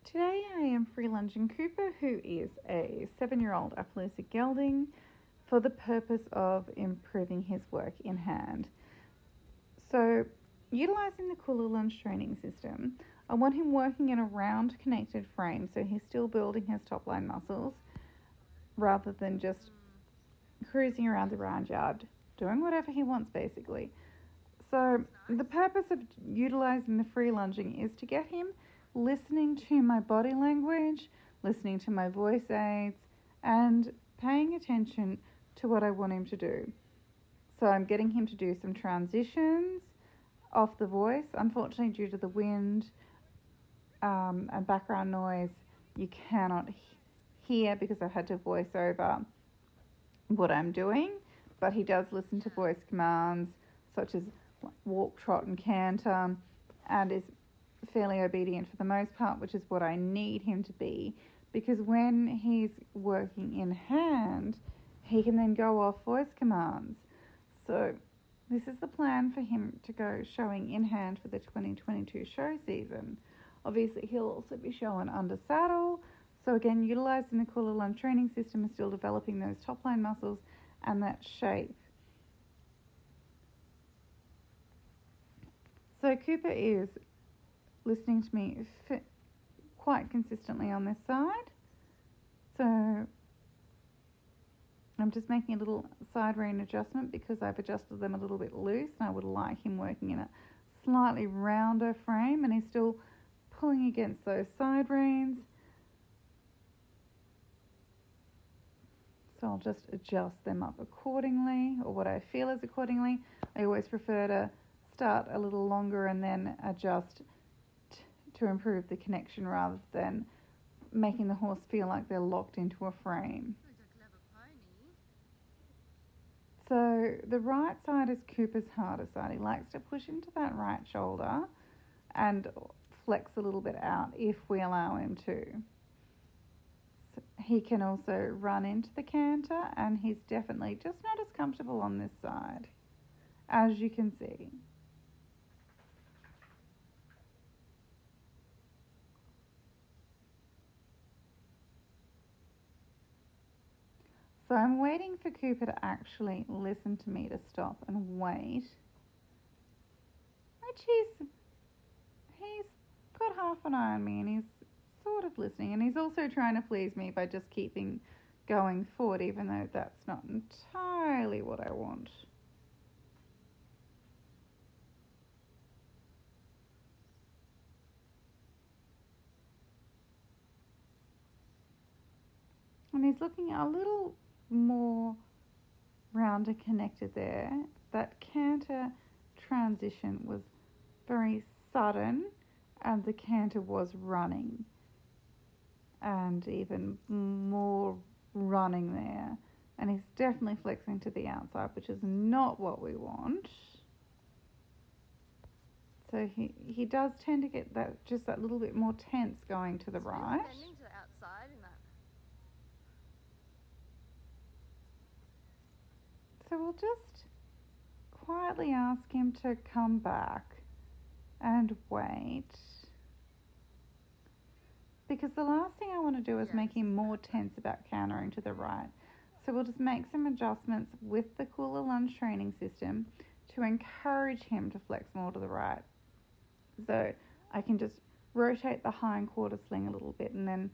Today I am free lunging Cooper, who is a 7-year-old Appaloosa gelding, for the purpose of improving his work in hand. So, utilising the cooler lunge training system, I want him working in a round connected frame, so he's still building his top line muscles rather than just cruising around the round yard, doing whatever he wants basically. So the purpose of utilising the free lunging is to get him listening to my body language, listening to my voice aids, and paying attention to what I want him to do. So I'm getting him to do some transitions off the voice. Unfortunately, due to the wind and background noise, you cannot hear because I've had to voice over what I'm doing, but he does listen to voice commands such as walk, trot and canter, and is fairly obedient for the most part, which is what I need him to be, because when he's working in hand, he can then go off voice commands. So this is the plan for him to go showing in hand for the 2022 show season. Obviously, he'll also be showing under saddle. So again, utilising the cooler lunge training system is still developing those top line muscles and that shape. So Cooper is listening to me quite consistently on this side. So I'm just making a little side rein adjustment because I've adjusted them a little bit loose, and I would like him working in a slightly rounder frame, and he's still pulling against those side reins. So I'll just adjust them up accordingly, or what I feel is accordingly. I always prefer to start a little longer and then adjust to improve the connection rather than making the horse feel like they're locked into a frame. So the right side is Cooper's harder side. He likes to push into that right shoulder and flex a little bit out if we allow him to. So he can also run into the canter, and he's definitely just not as comfortable on this side, as you can see. So I'm waiting for Cooper to actually listen to me to stop and wait. Which he's got half an eye on me, and he's sort of listening, and he's also trying to please me by just keeping going forward, even though that's not entirely what I want. And he's looking a little more rounder connected there. That canter transition was very sudden, and the canter was running, and even more running there. And he's definitely flexing to the outside, which is not what we want. So he does tend to get that little bit more tense going to the right. So we'll just quietly ask him to come back and wait, because the last thing I want to do is make him more tense about countering to the right. So we'll just make some adjustments with the cooler lunge training system to encourage him to flex more to the right. So I can just rotate the hind quarter sling a little bit and then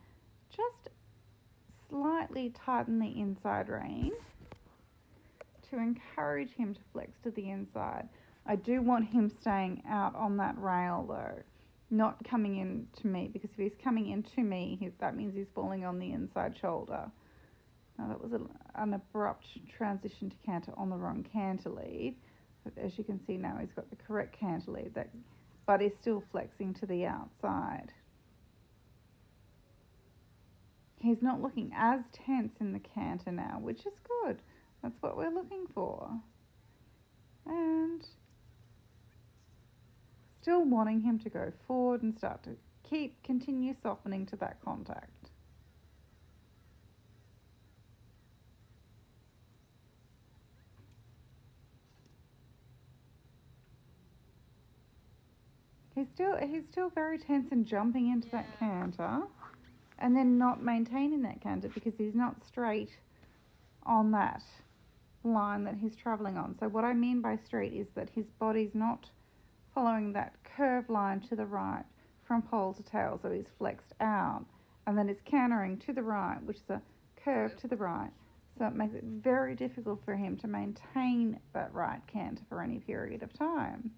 just slightly tighten the inside rein to encourage him to flex to the inside. I do want him staying out on that rail though, not coming in to me, because if he's coming into me, that means he's falling on the inside shoulder. Now that was an abrupt transition to canter on the wrong canter lead, but as you can see now he's got the correct canter lead, but he's still flexing to the outside. He's not looking as tense in the canter now, which is good. That's what we're looking for. And still wanting him to go forward and start to continue softening to that contact. He's still very tense and jumping into that canter and then not maintaining that canter because he's not straight on that line that he's travelling on. So what I mean by straight is that his body's not following that curved line to the right from pole to tail, so he's flexed out, and then it's cantering to the right, which is a curve to the right. So it makes it very difficult for him to maintain that right canter for any period of time.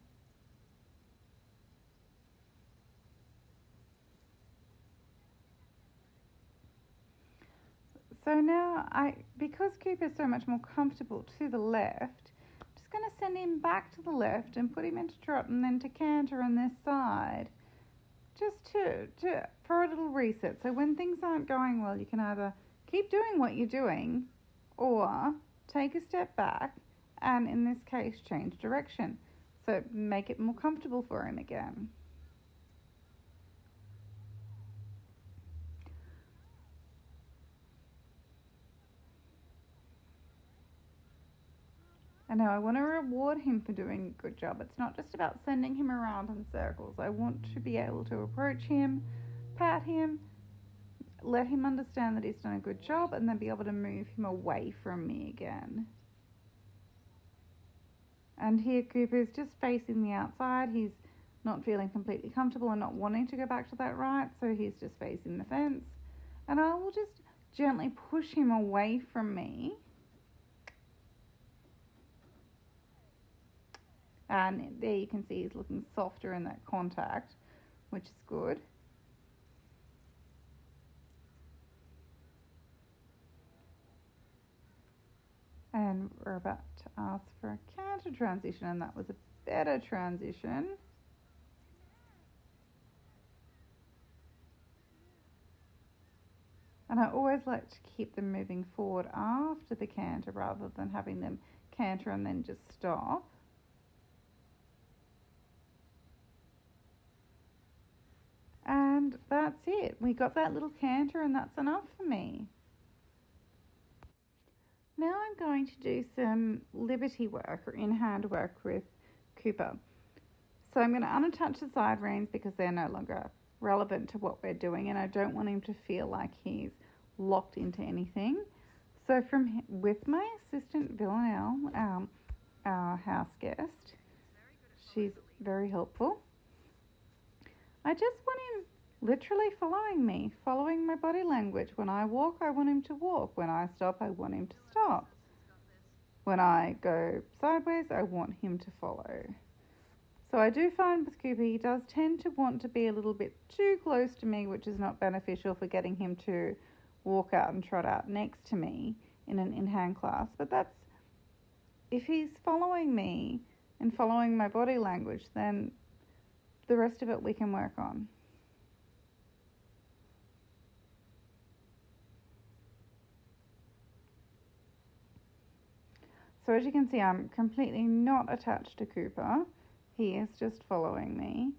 So now, because Cooper's so much more comfortable to the left, I'm just going to send him back to the left and put him into trot and then to canter on this side, just for a little reset. So when things aren't going well, you can either keep doing what you're doing or take a step back and, in this case, change direction. So make it more comfortable for him again. And now I want to reward him for doing a good job. It's not just about sending him around in circles. I want to be able to approach him, pat him, let him understand that he's done a good job, and then be able to move him away from me again. And here Cooper's just facing the outside. He's not feeling completely comfortable and not wanting to go back to that right, so he's just facing the fence. And I will just gently push him away from me. And there you can see he's looking softer in that contact, which is good. And we're about to ask for a canter transition, and that was a better transition. And I always like to keep them moving forward after the canter rather than having them canter and then just stop. And that's it. We got that little canter and that's enough for me. Now I'm going to do some liberty work or in-hand work with Cooper. So I'm going to unattach the side reins because they're no longer relevant to what we're doing, and I don't want him to feel like he's locked into anything. So with my assistant Villanelle, our house guest, she's very helpful. I just want him literally following me, following my body language. When I walk, I want him to walk. When I stop, I want him to stop. When I go sideways, I want him to follow. So I do find with Cooper, he does tend to want to be a little bit too close to me, which is not beneficial for getting him to walk out and trot out next to me in an in-hand class. But that's, if he's following me and following my body language, then the rest of it we can work on. So as you can see, I'm completely not attached to Cooper. He is just following me.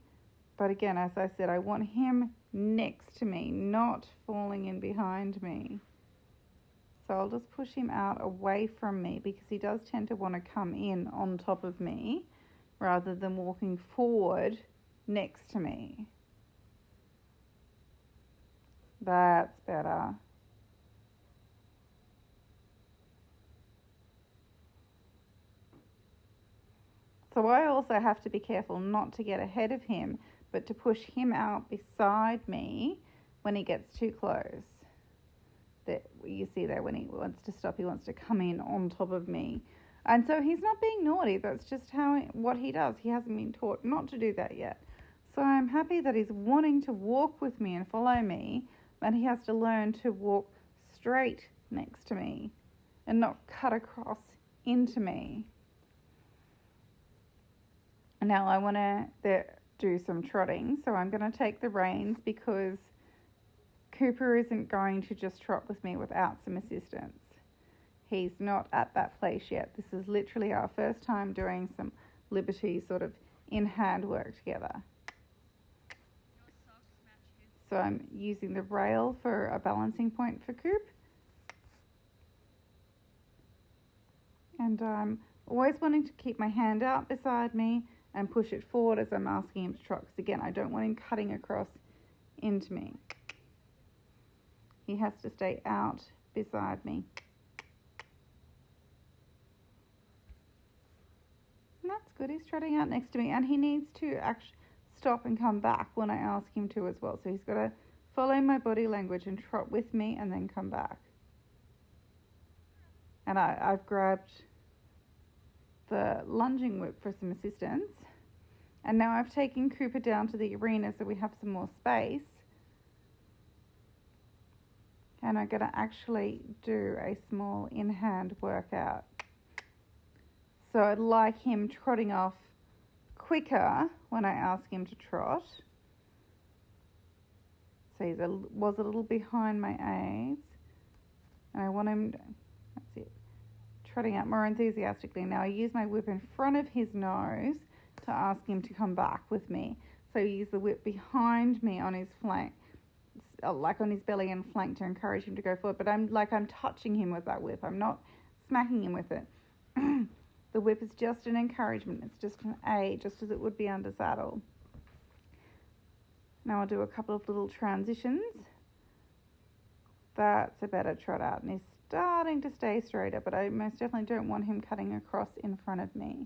But again, as I said, I want him next to me, not falling in behind me. So I'll just push him out away from me because he does tend to want to come in on top of me rather than walking forward next to me. That's better. So I also have to be careful not to get ahead of him, but to push him out beside me when he gets too close. That you see there, when he wants to stop, he wants to come in on top of me. And so he's not being naughty. That's just what he does. He hasn't been taught not to do that yet. So I'm happy that he's wanting to walk with me and follow me, but he has to learn to walk straight next to me and not cut across into me. Now I want to do some trotting, so I'm going to take the reins because Cooper isn't going to just trot with me without some assistance. He's not at that place yet. This is literally our first time doing some liberty sort of in-hand work together. So I'm using the rail for a balancing point for Coop. And I'm always wanting to keep my hand out beside me and push it forward as I'm asking him to trot. Because again, I don't want him cutting across into me. He has to stay out beside me. And that's good. He's trotting out next to me, and he needs to actually stop and come back when I ask him to as well. So he's got to follow my body language and trot with me and then come back. And I've grabbed the lunging whip for some assistance. And now I've taken Cooper down to the arena so we have some more space. And I'm going to actually do a small in-hand workout. So I'd like him trotting off quicker when I ask him to trot. So he was a little behind my aids. And I want him, that's it, trotting out more enthusiastically. Now I use my whip in front of his nose to ask him to come back with me. So you use the whip behind me on his flank, like on his belly and flank, to encourage him to go forward. But I'm touching him with that whip. I'm not smacking him with it. The whip is just an encouragement. It's just an aid, just as it would be under saddle. Now I'll do a couple of little transitions. That's a better trot out, and he's starting to stay straighter, but I most definitely don't want him cutting across in front of me.